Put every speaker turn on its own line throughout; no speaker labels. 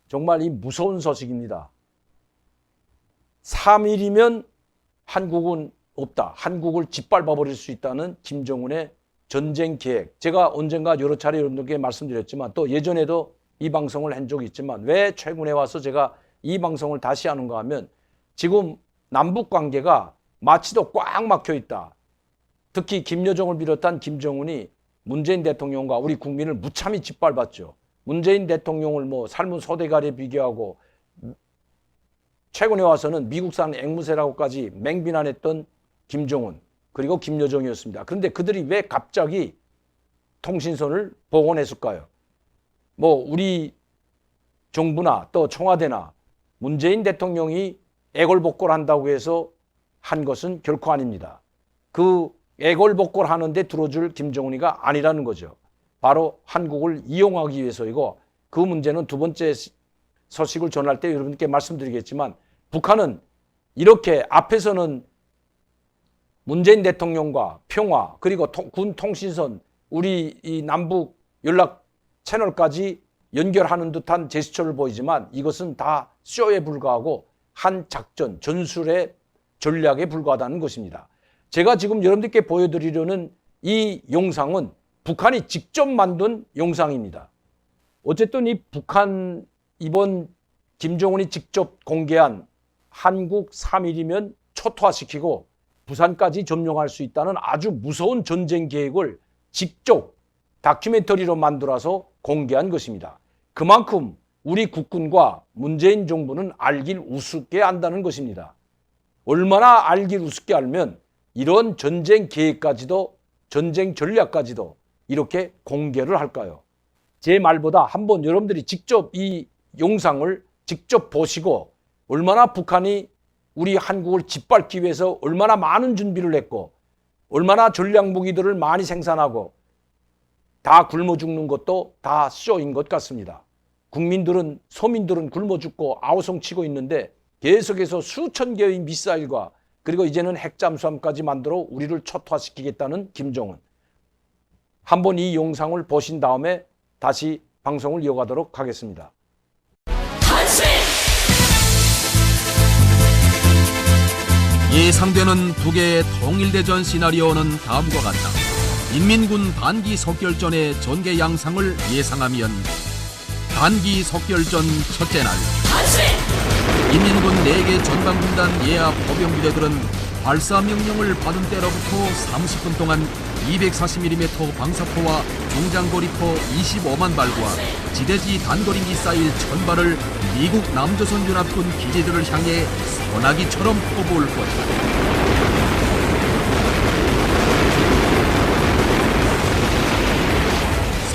정말 이 무서운 소식입니다. 3일이면 한국은 없다. 한국을 짓밟아 버릴 수 있다는 김정은의 전쟁 계획. 제가 언젠가 여러 차례 여러분들께 말씀드렸지만 또 예전에도 이 방송을 한 적이 있지만 왜 최근에 와서 제가 이 방송을 다시 하는가 하면 지금 남북 관계가 마치도 꽉 막혀 있다. 특히 김여정을 비롯한 김정은이 문재인 대통령과 우리 국민을 무참히 짓밟았죠. 문재인 대통령을 삶은 소대가리에 비교하고 최근에 와서는 미국산 앵무새라고까지 맹비난했던 김정은 그리고 김여정이었습니다. 그런데 그들이 왜 갑자기 통신선을 복원했을까요? 우리 정부나 또 청와대나 문재인 대통령이 애걸복걸한다고 해서 한 것은 결코 아닙니다. 그 애걸복걸하는데 들어줄 김정은이가 아니라는 거죠. 바로 한국을 이용하기 위해서이고 그 문제는 두 번째 소식을 전할 때 여러분께 말씀드리겠지만 북한은 이렇게 앞에서는 문재인 대통령과 평화 그리고 군 통신선 우리 이 남북 연락 채널까지 연결하는 듯한 제스처를 보이지만 이것은 다 쇼에 불과하고 한 작전, 전술의 전략에 불과하다는 것입니다. 제가 지금 여러분들께 보여드리려는 이 영상은 북한이 직접 만든 영상입니다. 어쨌든 이 북한 이번 김정은이 직접 공개한 한국 3일이면 초토화시키고 부산까지 점령할 수 있다는 아주 무서운 전쟁 계획을 직접 다큐멘터리로 만들어서 공개한 것입니다. 그만큼 우리 국군과 문재인 정부는 알길 우습게 안다는 것입니다. 얼마나 알길 우습게 알면 이런 전쟁 계획까지도 전쟁 전략까지도 이렇게 공개를 할까요? 제 말보다 한번 여러분들이 직접 이 영상을 직접 보시고 얼마나 북한이 우리 한국을 짓밟기 위해서 얼마나 많은 준비를 했고 얼마나 전략 무기들을 많이 생산하고 다 굶어 죽는 것도 다 쇼인 것 같습니다. 국민들은 서민들은 굶어 죽고 아우성치고 있는데 계속해서 수천 개의 미사일과 그리고 이제는 핵잠수함까지 만들어 우리를 초토화시키겠다는 김정은. 한번 이 영상을 보신 다음에 다시 방송을 이어가도록 하겠습니다.
예상되는 북의 통일대전 시나리오는 다음과 같다. 인민군 단기 석결전의 전개 양상을 예상하면 단기 석결전 첫째 날 인민군 4개 전방군단 예하 포병부대들은 발사 명령을 받은 때로부터 30분 동안 240mm 방사포와 중장거리포 25만 발과 지대지 단거리 미사일 1000발을 미국 남조선 연합군 기지들을 향해 소나기처럼 퍼부을 것이다.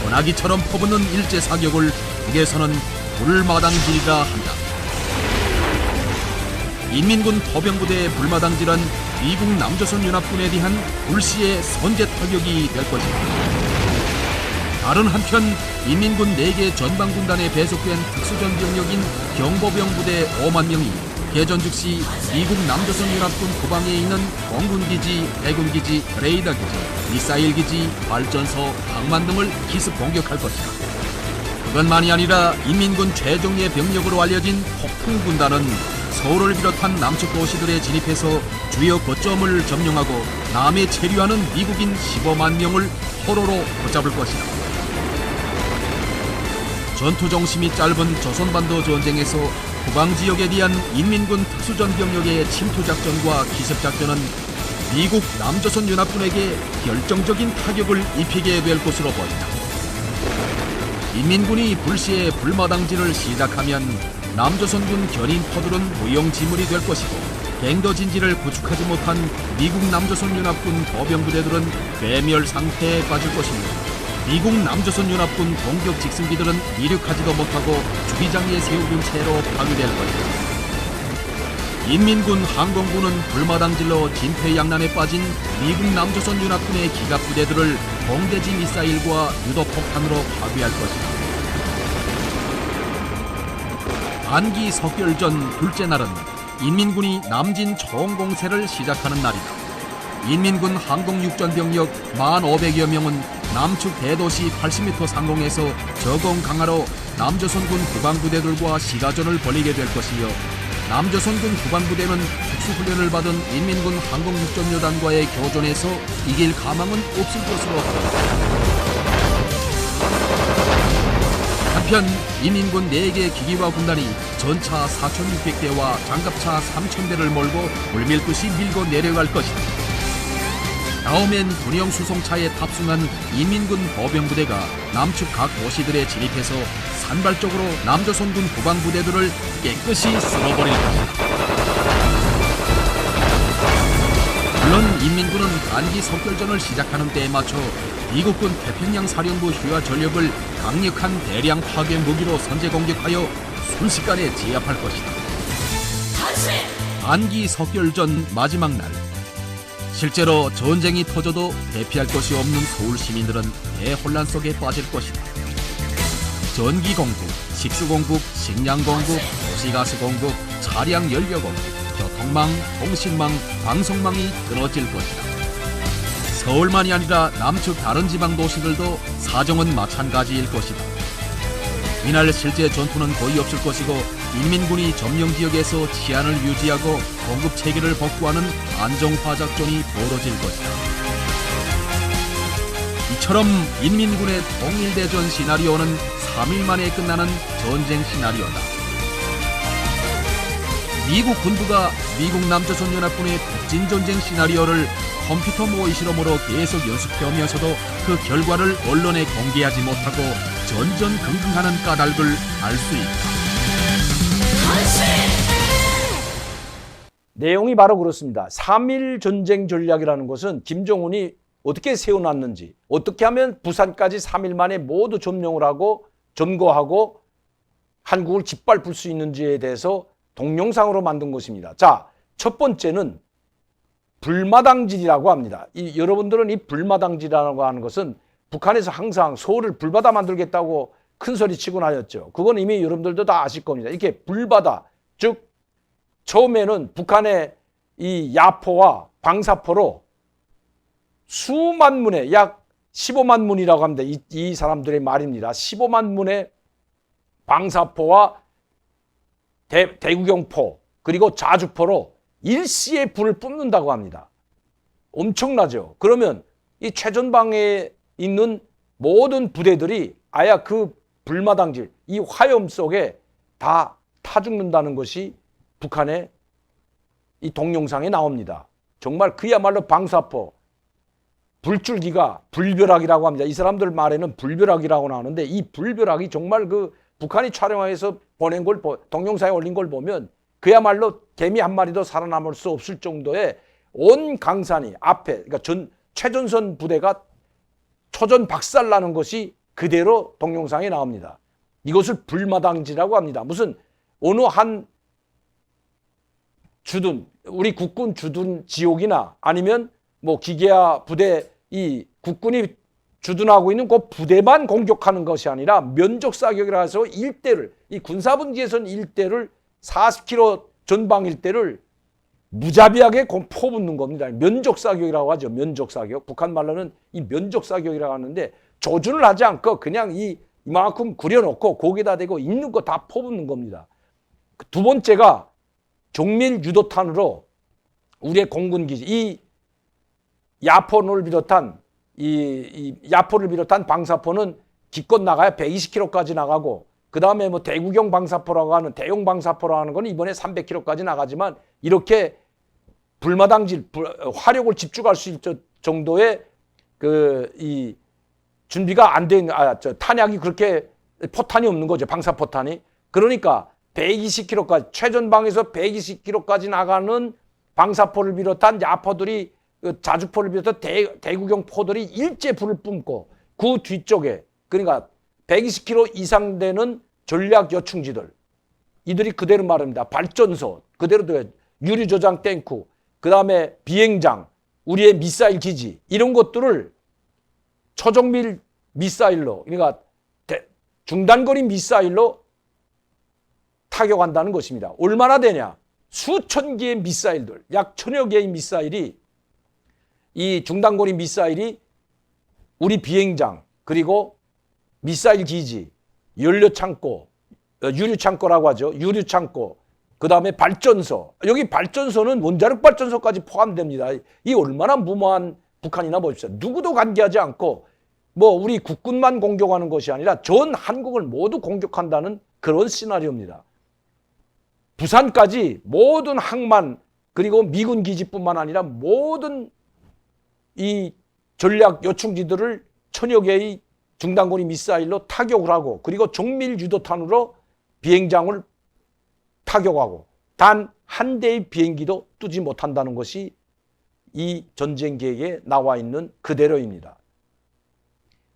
소나기처럼 퍼붓는 일제 사격을 북에서는 불마당질이라 한다. 인민군 포병부대의 불마당질은 미국 남조선 연합군에 대한 불시의 선제 타격이 될 것이다. 다른 한편 인민군 4개 전방군단에 배속된 특수전병력인 경보병부대 5만 명이 개전 즉시 미국 남조선 연합군 후방에 있는 공군기지, 해군기지, 레이더기지, 미사일기지, 발전소, 항만 등을 기습 공격할 것이다. 그것만이 아니라 인민군 최정예 병력으로 알려진 폭풍군단은 서울을 비롯한 남측 도시들에 진입해서 주요 거점을 점령하고 남에 체류하는 미국인 15만 명을 포로로 붙잡을 것이다. 전투 정심이 짧은 조선반도 전쟁에서 후방지역에 대한 인민군 특수전병력의 침투작전과 기습작전은 미국 남조선 연합군에게 결정적인 타격을 입히게 될 것으로 보인다. 인민군이 불시에 불마당질을 시작하면 남조선군 견인포들은 무용지물이 될 것이고 갱도진지를 구축하지 못한 미국 남조선 연합군 보병부대들은 괴멸 상태에 빠질 것입니다. 미국 남조선 연합군 공격 직승기들은 이륙하지도 못하고 주기장에 세워둔 채로 파괴될 것이다. 인민군 항공부는 불마당질로 진퇴양난에 빠진 미국 남조선 연합군의 기갑부대들을 공대지 미사일과 유도폭탄으로 파괴할 것이다. 단기 석결전 둘째 날은 인민군이 남진 총공세를 시작하는 날이다. 인민군 항공육전병력 1,500여 명은 남측 대도시 80m 상공에서 저공 강화로 남조선군 국방부대들과 시가전을 벌이게 될 것이며 남조선군 국방부대는 특수훈련을 받은 인민군 항공작전여단과의 교전에서 이길 가망은 없을 것으로 보입니다. 한편 인민군 4개 기기화 군단이 전차 4,600대와 장갑차 3,000대를 몰고 물밀듯이 밀고 내려갈 것이다. 다음엔 군용 수송차에 탑승한 인민군 보병부대가 남측 각 도시들에 진입해서 산발적으로 남조선군 국방부대들을 깨끗이 쓸어버릴 것이다. 물론 인민군은 단기 석결전을 시작하는 때에 맞춰 미국군 태평양 사령부 휴화 전력을 강력한 대량 파괴 무기로 선제 공격하여 순식간에 제압할 것이다. 단기 석결전 마지막 날, 실제로 전쟁이 터져도 대피할 것이 없는 서울 시민들은 대혼란 속에 빠질 것이다. 전기 공급, 식수 공급, 식량 공급, 도시가스 공급, 차량 연료 공급, 교통망, 통신망, 방송망이 끊어질 것이다. 서울만이 아니라 남측 다른 지방 도시들도 사정은 마찬가지일 것이다. 이날 실제 전투는 거의 없을 것이고 인민군이 점령 지역에서 치안을 유지하고 공급 체계를 복구하는 안정화 작전이 벌어질 것이다. 이처럼 인민군의 통일대전 시나리오는 3일 만에 끝나는 전쟁 시나리오다. 미국 군부가 미국 남조선연합군의 북진전쟁 시나리오를 컴퓨터 모의 실험으로 계속 연습해오면서도 그 결과를 언론에 공개하지 못하고 전전긍긍하는 까닭을 알 수 있다.
내용이 바로 그렇습니다. 3.1 전쟁 전략이라는 것은 김정은이 어떻게 세워놨는지, 어떻게 하면 부산까지 3일 만에 모두 점령을 하고 점거하고 한국을 짓밟을 수 있는지에 대해서 동영상으로 만든 것입니다. 자, 첫 번째는 불마당질이라고 합니다. 여러분들은 이 불마당질이라고 하는 것은 북한에서 항상 서울을 불바다 만들겠다고 큰 소리 치고 다녔죠. 그건 이미 여러분들도 다 아실 겁니다. 이렇게 불바다, 즉 처음에는 북한의 이 야포와 방사포로 수만 문의, 약 15만 문이라고 합니다. 이 사람들의 말입니다. 15만 문의 방사포와 대구경포 그리고 자주포로 일시에 불을 뿜는다고 합니다. 엄청나죠. 그러면 이 최전방에 있는 모든 부대들이 아예 그 불마당질, 이 화염 속에 다 타 죽는다는 것이 북한의 이 동영상에 나옵니다. 정말 그야말로 방사포, 불줄기가 불벼락이라고 합니다. 이 사람들 말에는 불벼락이라고 나오는데 이 불벼락이 정말 그 북한이 촬영해서 보낸 걸 동영상에 올린 걸 보면 그야말로 개미 한 마리도 살아남을 수 없을 정도의 온 강산이 앞에, 그러니까 최전선 부대가 초전 박살나는 것이 그대로 동영상에 나옵니다. 이것을 불마당지라고 합니다. 무슨 어느 한 주둔, 우리 국군 주둔 지옥이나 아니면 뭐 기계화 부대, 이 국군이 주둔하고 있는 그 부대만 공격하는 것이 아니라 면적 사격이라 해서 일대를, 이 군사분지에서는 일대를 40km 전방 일대를 무자비하게 포붙는 겁니다. 면적 사격이라고 하죠. 면적 사격. 북한 말로는 이 면적 사격이라고 하는데 조준을 하지 않고 그냥 이만큼 그려놓고 거기다 대고 있는 거 다 포붙는 겁니다. 두 번째가 정밀 유도탄으로 우리의 공군기지, 이 야포를 비롯한 야포를 비롯한 방사포는 기껏 나가야 120km까지 나가고, 그 다음에 뭐 대구경 방사포라고 하는 대용 방사포라고 하는 건 이번에 300km까지 나가지만 이렇게 불마당질, 화력을 집중할 수 있을 정도의 이 준비가 안 된, 탄약이 그렇게 포탄이 없는 거죠. 방사포탄이. 그러니까 120km까지, 최전방에서 120km까지 나가는 방사포를 비롯한 야포들이, 자주포를 비롯한 대구경 포들이 일제 불을 뿜고 그 뒤쪽에, 그러니까 120km 이상 되는 전략 요충지들, 이들이 그대로 말합니다. 발전소, 그대로 유리저장 탱크, 그 다음에 비행장, 우리의 미사일 기지, 이런 것들을 초정밀 미사일로, 그러니까 중단거리 미사일로 타격한다는 것입니다. 얼마나 되냐? 수천 개의 미사일들, 약 1000여 개의 미사일이, 이 중단거리 미사일이 우리 비행장, 그리고 미사일 기지, 연료창고, 유류창고라고 하죠. 유류창고, 그 다음에 발전소. 여기 발전소는 원자력 발전소까지 포함됩니다. 이 얼마나 무모한 북한이나 보십시오. 누구도 관계하지 않고 뭐 우리 국군만 공격하는 것이 아니라 전 한국을 모두 공격한다는 그런 시나리오입니다. 부산까지 모든 항만 그리고 미군 기지뿐만 아니라 모든 이 전략 요충지들을 천여 개의 중단거리 미사일로 타격을 하고 그리고 정밀 유도탄으로 비행장을 타격하고 단 한 대의 비행기도 뜨지 못한다는 것이 이 전쟁 계획에 나와 있는 그대로입니다.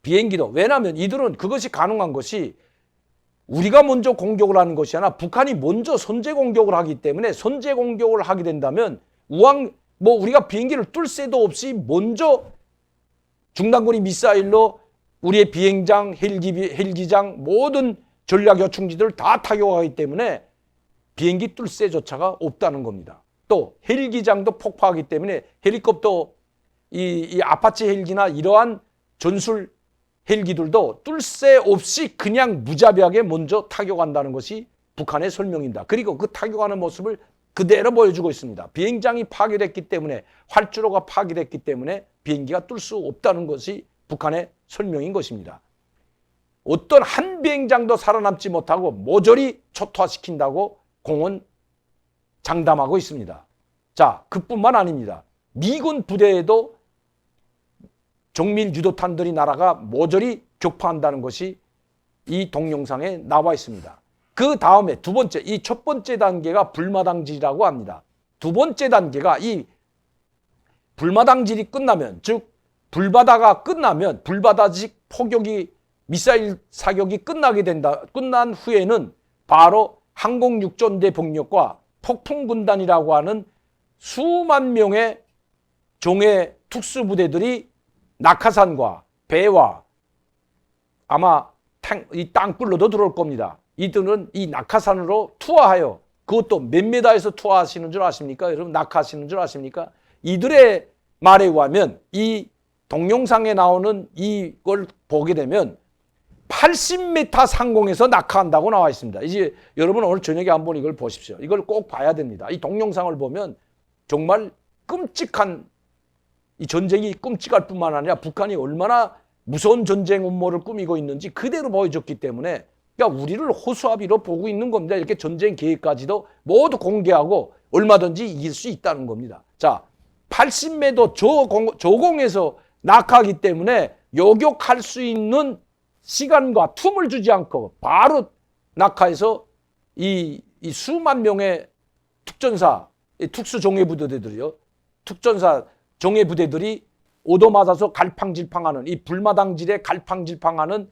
비행기도 왜냐하면 이들은 그것이 가능한 것이 우리가 먼저 공격을 하는 것이 아니라 북한이 먼저 선제 공격을 하기 때문에 선제 공격을 하게 된다면 우리가 비행기를 뚫을 새도 없이 먼저 중단거리 미사일로 우리의 비행장, 헬기장 모든 전략 요충지들을 다 타격하기 때문에 비행기 뚫을 새조차가 없다는 겁니다. 또 헬기장도 폭파하기 때문에 헬리콥터, 이 아파치 헬기나 이러한 전술 헬기들도 뚫을 새 없이 그냥 무자비하게 먼저 타격한다는 것이 북한의 설명입니다. 그리고 그 타격하는 모습을 그대로 보여주고 있습니다. 비행장이 파괴됐기 때문에 활주로가 파괴됐기 때문에 비행기가 뚫을 수 없다는 것이 북한의 설명인 것입니다. 어떤 한 비행장도 살아남지 못하고 모조리 초토화시킨다고 공은 장담하고 있습니다. 자, 그뿐만 아닙니다. 미군 부대에도 정밀 유도탄들이 날아가 모조리 격파한다는 것이 이 동영상에 나와 있습니다. 그 다음에 두 번째, 이 첫 번째 단계가 불마당질이라고 합니다. 두 번째 단계가 이 불마당질이 끝나면, 즉 불바다가 끝나면 불바다식 포격이 미사일 사격이 끝난 후에는 바로 항공육전대 병력과 폭풍군단이라고 하는 수만 명의 종해 특수부대들이 낙하산과 배와 아마 이 땅굴로도 들어올 겁니다. 이들은 이 낙하산으로 투하하여 그것도 몇 메다에서 투하하시는 줄 아십니까? 여러분 낙하하시는 줄 아십니까? 이들의 말에 의하면 이 동영상에 나오는 이걸 보게 되면 80m 상공에서 낙하한다고 나와 있습니다. 이제 여러분 오늘 저녁에 한번 이걸 보십시오. 이걸 꼭 봐야 됩니다. 이 동영상을 보면 정말 끔찍한 이 전쟁이 끔찍할 뿐만 아니라 북한이 얼마나 무서운 전쟁 음모를 꾸미고 있는지 그대로 보여줬기 때문에 그러니까 우리를 호수아비로 보고 있는 겁니다. 이렇게 전쟁 계획까지도 모두 공개하고 얼마든지 이길 수 있다는 겁니다. 자, 80m 저공에서 낙하하기 때문에 요격할 수 있는 시간과 틈을 주지 않고 바로 낙하해서 이 수만 명의 특전사, 특수종해부대들이요. 특전사 종해부대들이 오도맞아서 갈팡질팡하는 이 불마당질에 갈팡질팡하는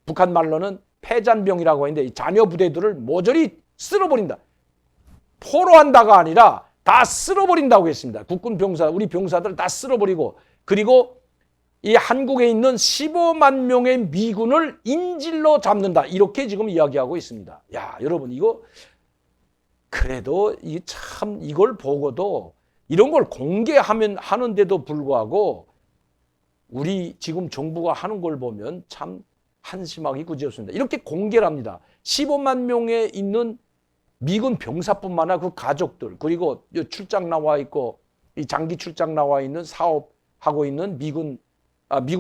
북한 말로는 패잔병이라고 하는데 이 잔여 부대들을 모조리 쓸어버린다. 포로한다가 아니라 다 쓸어버린다고 했습니다. 국군 병사, 우리 병사들 다 쓸어버리고 그리고 이 한국에 있는 15만 명의 미군을 인질로 잡는다. 이렇게 지금 이야기하고 있습니다. 야, 여러분 이거 그래도 참 이걸 보고도 이런 걸 공개하면 하는데도 불구하고 우리 지금 정부가 하는 걸 보면 참 한심하기 그지없습니다. 이렇게 공개를 합니다. 15만 명에 있는 미군 병사뿐만 아니라 그 가족들 그리고 출장 나와 있고 이 장기 출장 나와 있는 사업하고 있는 미국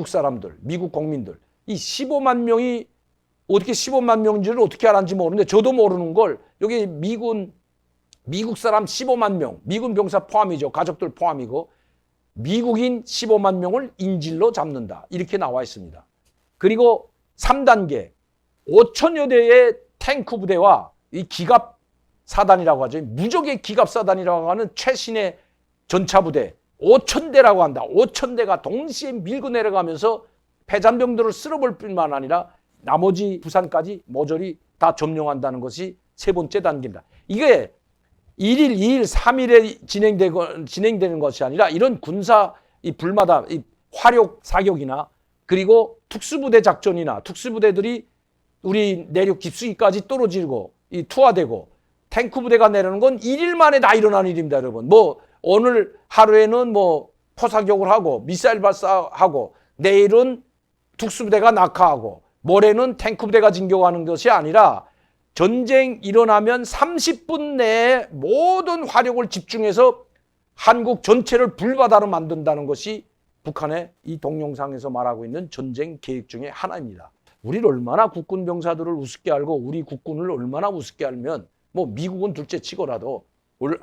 사람들, 미국 국민들 이 15만 명이 어떻게 15만 명인지를 어떻게 알았는지 모르는데 저도 모르는 걸 여기 미국 사람 15만 명, 미군 병사 포함이죠. 가족들 포함이고 미국인 15만 명을 인질로 잡는다. 이렇게 나와 있습니다. 그리고 3단계 5천여 대의 탱크 부대와 이 기갑사단이라고 하죠. 무적의 기갑사단이라고 하는 최신의 전차부대 5,000대라고 한다. 5,000대가 동시에 밀고 내려가면서 패잔병들을 쓸어볼 뿐만 아니라 나머지 부산까지 모조리 다 점령한다는 것이 세 번째 단계입니다. 이게 1일, 2일, 3일에 진행되는 것이 아니라 이런 군사 이 불마다 이 화력 사격이나 그리고 특수부대 작전이나 특수부대들이 우리 내륙 깊숙이까지 떨어지고 이 투하되고 탱크 부대가 내려오는 건 1일 만에 다 일어나는 일입니다, 여러분. 뭐 오늘 하루에는 뭐 포사격을 하고 미사일 발사하고 내일은 특수부대가 낙하하고 모레는 탱크 부대가 진격하는 것이 아니라 전쟁 일어나면 30분 내에 모든 화력을 집중해서 한국 전체를 불바다로 만든다는 것이 북한의 이 동영상에서 말하고 있는 전쟁 계획 중에 하나입니다. 우리를 얼마나 국군 병사들을 우습게 알고 우리 국군을 얼마나 우습게 알면 뭐 미국은 둘째 치고라도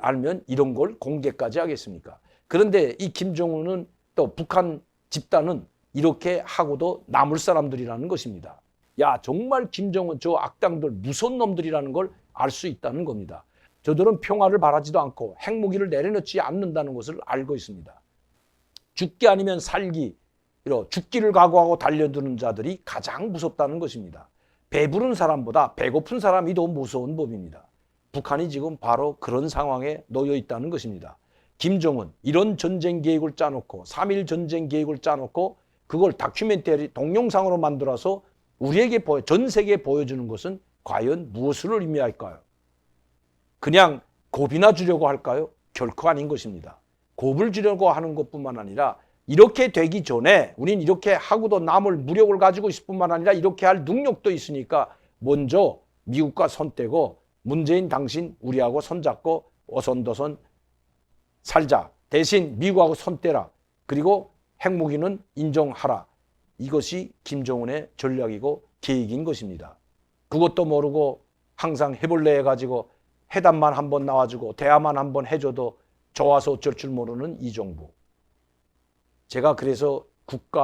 알면 이런 걸 공개까지 하겠습니까? 그런데 이 김정은은 또 북한 집단은 이렇게 하고도 남을 사람들이라는 것입니다. 야, 정말 김정은 저 악당들 무서운 놈들이라는 걸 알 수 있다는 겁니다. 저들은 평화를 바라지도 않고 핵무기를 내려놓지 않는다는 것을 알고 있습니다. 죽기 아니면 살기, 죽기를 각오하고 달려드는 자들이 가장 무섭다는 것입니다. 배부른 사람보다 배고픈 사람이 더 무서운 법입니다. 북한이 지금 바로 그런 상황에 놓여 있다는 것입니다. 김정은 이런 전쟁 계획을 짜놓고 3.1 전쟁 계획을 짜놓고 그걸 다큐멘터리 동영상으로 만들어서 우리에게 전 세계에 보여주는 것은 과연 무엇을 의미할까요? 그냥 겁이나 주려고 할까요? 결코 아닌 것입니다. 겁을 주려고 하는 것뿐만 아니라 이렇게 되기 전에 우린 이렇게 하고도 남을 무력을 가지고 있을 뿐만 아니라 이렇게 할 능력도 있으니까 먼저 미국과 손떼고 문재인 당신 우리하고 손잡고 어선도선 살자. 대신 미국하고 손떼라. 그리고 핵무기는 인정하라. 이것이 김정은의 전략이고 계획인 것입니다. 그것도 모르고 항상 해볼래 해가지고 회담만 한번 나와주고 대화만 한번 해줘도 좋아서 어쩔 줄 모르는 이 정부. 제가 그래서 국가